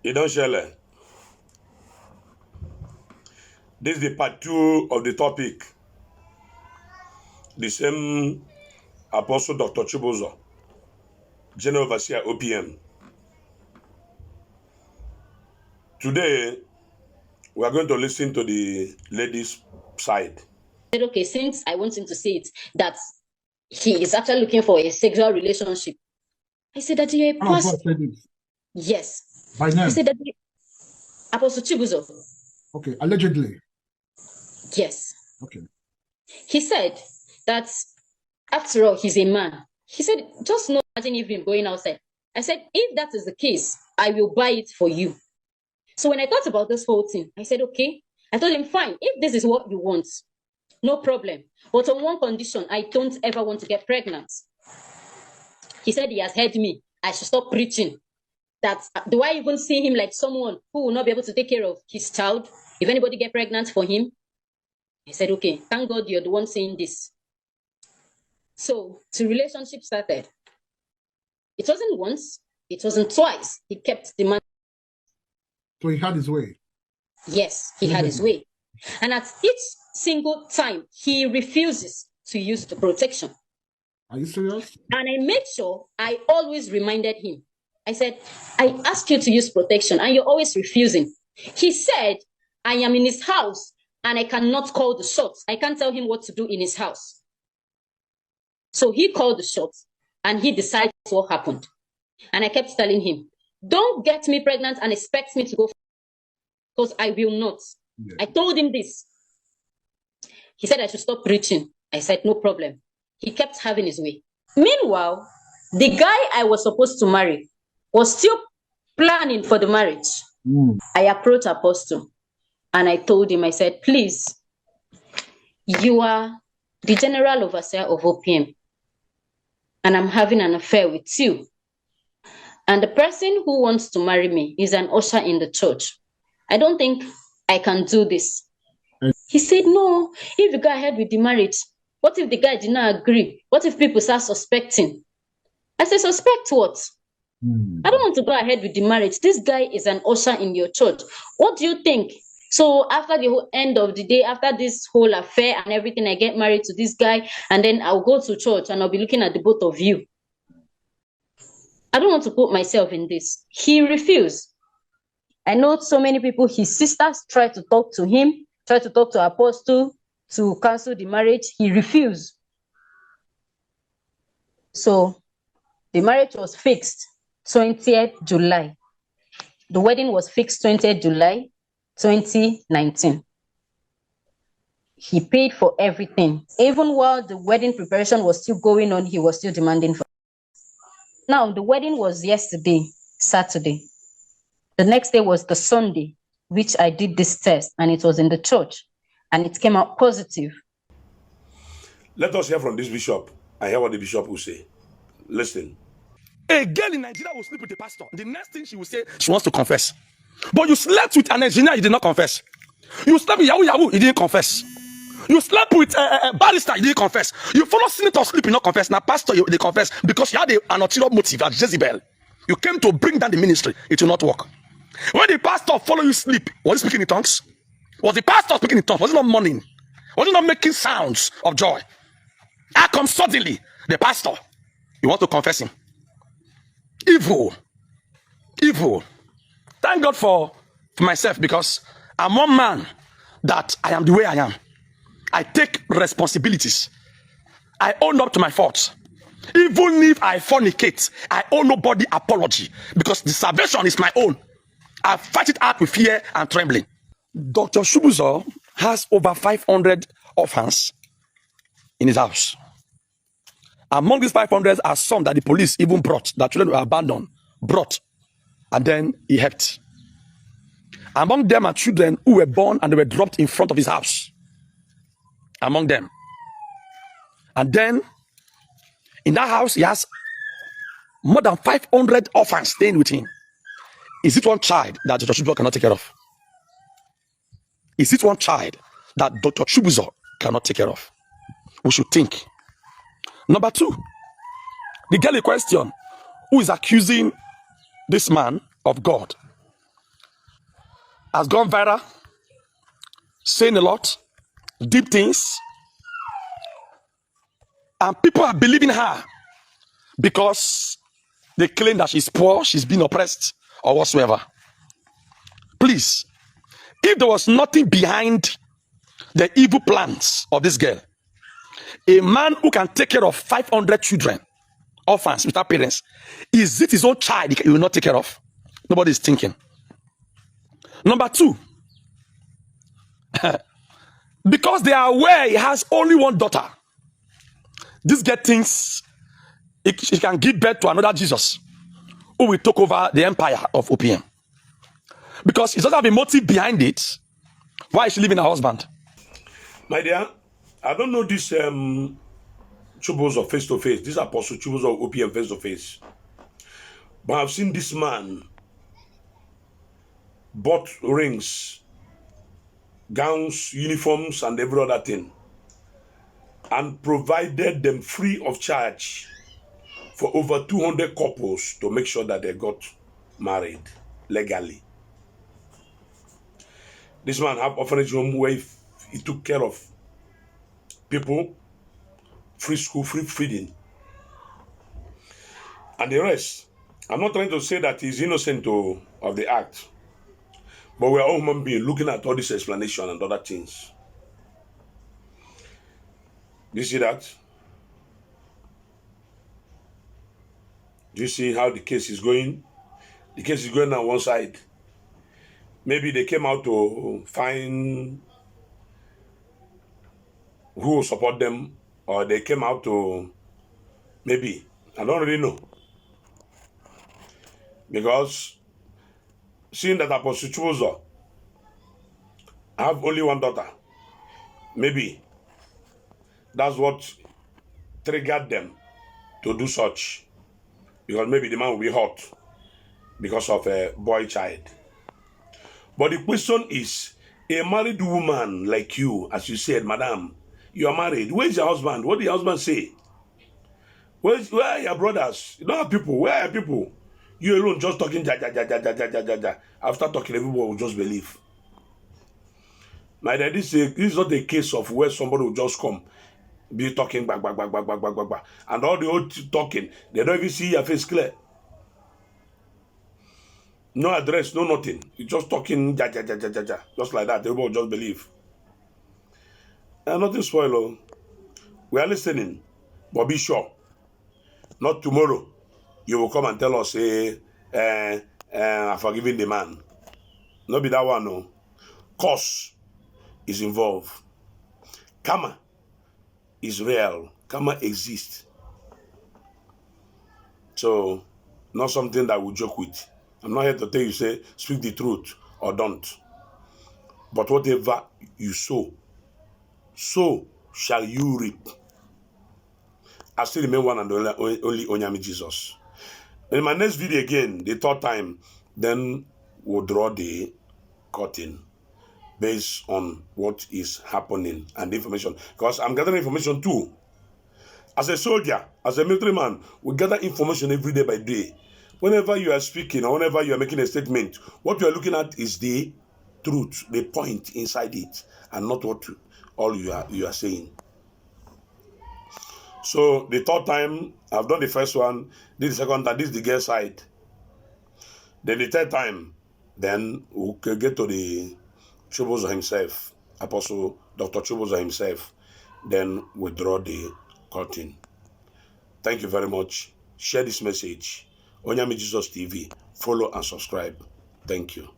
You don't share. This is the part 2 of the topic. The same Apostle Dr. CHIBUZO, General Overseer OPM. Today, we are going to listen to the ladies' side. Okay, since I want him to say it, that he is actually looking for a sexual relationship. I said that you're a pastor. Yes. By name? I said that Apostle CHIBUZO. Okay, allegedly. Yes. Okay. He said that after all, he's a man. He said, just not imagine even going outside. I said, if that is the case, I will buy it for you. So when I thought about this whole thing, I said, okay. I told him, fine, if this is what you want, no problem. But on one condition, I don't ever want to get pregnant. He said he has heard me. I should stop preaching. That do I even see him like someone who will not be able to take care of his child if anybody get pregnant for him? I said, okay, thank God you're the one saying this. So the relationship started. It wasn't once, it wasn't twice. He kept demanding. So he had his way. Yes, he had his way. And at each single time, he refuses to use the protection. Are you serious? And I made sure I always reminded him. I said, I asked you to use protection and you're always refusing. He said, I am in his house and I cannot call the shots. I can't tell him what to do in his house. So he called the shots and he decided what happened. And I kept telling him, don't get me pregnant and expect me to go, because I will not. Yeah. I told him this. He said I should stop preaching. I said, no problem. He kept having his way. Meanwhile, the guy I was supposed to marry was still planning for the marriage. I approached Apostle and I told him, I said, please, you are the general overseer of OPM and I'm having an affair with you. And the person who wants to marry me is an usher in the church. I don't think I can do this. He said, no, if you go ahead with the marriage, what if the guy did not agree? What if people start suspecting? I said, suspect what? I don't want to go ahead with the marriage. This guy is an usher in your church. What do you think? So after the whole end of the day, after this whole affair and everything, I get married to this guy and then I'll go to church and I'll be looking at the both of you. I don't want to put myself in this. He refused. I know so many people, his sisters tried to talk to him, tried to talk to Apostle to cancel the marriage. He refused. So the marriage was fixed 20th July. The wedding was fixed 20th July, 2019. He paid for everything. Even while the wedding preparation was still going on, he was still demanding for. Now, the wedding was yesterday, Saturday. The next day was the Sunday, which I did this test, and it was in the church, and it came out positive. Let us hear from this bishop. I hear what the bishop will say. Listen. A girl in Nigeria will sleep with a pastor. The next thing she will say, she wants to confess. But you slept with an engineer, you did not confess. You slept with Yahoo, you didn't confess. You slept with a barrister, you didn't confess. You follow senator sleep, you not confess. Now, pastor, they confess because you had an ulterior motive at Jezebel. You came to bring down the ministry. It will not work. When the pastor follow you sleep, was he speaking in tongues? Was the pastor speaking in tongues? Was he not mourning? Was he not making sounds of joy? How come suddenly the pastor, you want to confess him? Evil. Evil. Thank God for myself, because I'm one man that I am the way I am. I take responsibilities. I own up to my faults. Even if I fornicate, I owe nobody apology, because the salvation is my own. I fight it out with fear and trembling. Dr. CHIBUZO has over 500 orphans in his house. Among these 500 are some that the police even brought, that children were abandoned, brought, and then he helped. Among them are children who were born and they were dropped in front of his house. Among them. And then, in that house, he has more than 500 orphans staying with him. Is it one child that Dr. CHIBUZO cannot take care of? Is it one child that Dr. CHIBUZO cannot take care of? We should think. Number two, the girl in question who is accusing this man of God has gone viral, saying a lot, deep things, and people are believing her because they claim that she's poor, she's been oppressed, or whatsoever. Please, if there was nothing behind the evil plans of this girl, a man who can take care of 500 children, orphans without parents, is it his own child he will not take care of? Nobody is thinking. Number two, because they are aware he has only one daughter, this girl thinks he can give birth to another Jesus who will take over the empire of OPM. Because he doesn't have a motive behind it. Why is she leaving her husband? My dear, I don't know this CHIBUZO face to face, this Apostle CHIBUZO of OPM face to face. But I've seen this man bought rings, gowns, uniforms, and every other thing, and provided them free of charge for over 200 couples to make sure that they got married legally. This man have orphanage home where he took care of people, free school, free feeding, and the rest. I'm not trying to say that he's innocent of the act, but we are all human beings looking at all this explanation and other things. Do you see that? Do you see how the case is going? The case is going on one side. Maybe they came out to find who will support them, or they came out to, maybe, I don't really know. Because seeing that Apostle CHIBUZO have only one daughter, maybe that's what triggered them to do such. Because maybe the man will be hot because of a boy child. But the question is, a married woman like you, as you said, madam, you are married. Where's your husband? What did your husband say? Where are your brothers? You don't have people. Where are your people? You alone just talking ja ja ja ja ja ja ja ja ja. After talking, everybody will just believe. My dad, this is not a case of where somebody will just come, be talking back, and all the old talking, they don't even see your face clear. No address, no nothing. You just talking ja ja ja ja ja ja, just like that. Everybody will just believe. And nothing spoil. Oh. We are listening, but be sure, not tomorrow. You will come and tell us, I'm forgiving the man. Not be that one, no. Cause is involved. Karma is real. Karma exists. So, not something that we joke with. I'm not here to tell you, say, speak the truth or don't. But whatever you sow, so shall you reap. I still remain one and only Onyami Jesus. In my next video again, the third time, then we'll draw the curtain based on what is happening and the information. Because I'm gathering information too. As a soldier, as a military man, we gather information every day by day. Whenever you are speaking or whenever you are making a statement, what you are looking at is the truth, the point inside it, and not what all you are saying. So the third time, I've done the first one, this is the second time, this is the girl side. Then the third time, then we can get to the CHIBUZO himself, Apostle Dr. CHIBUZO himself. Then we draw the curtain. Thank you very much. Share this message. Onyami Jesus TV. Follow and subscribe. Thank you.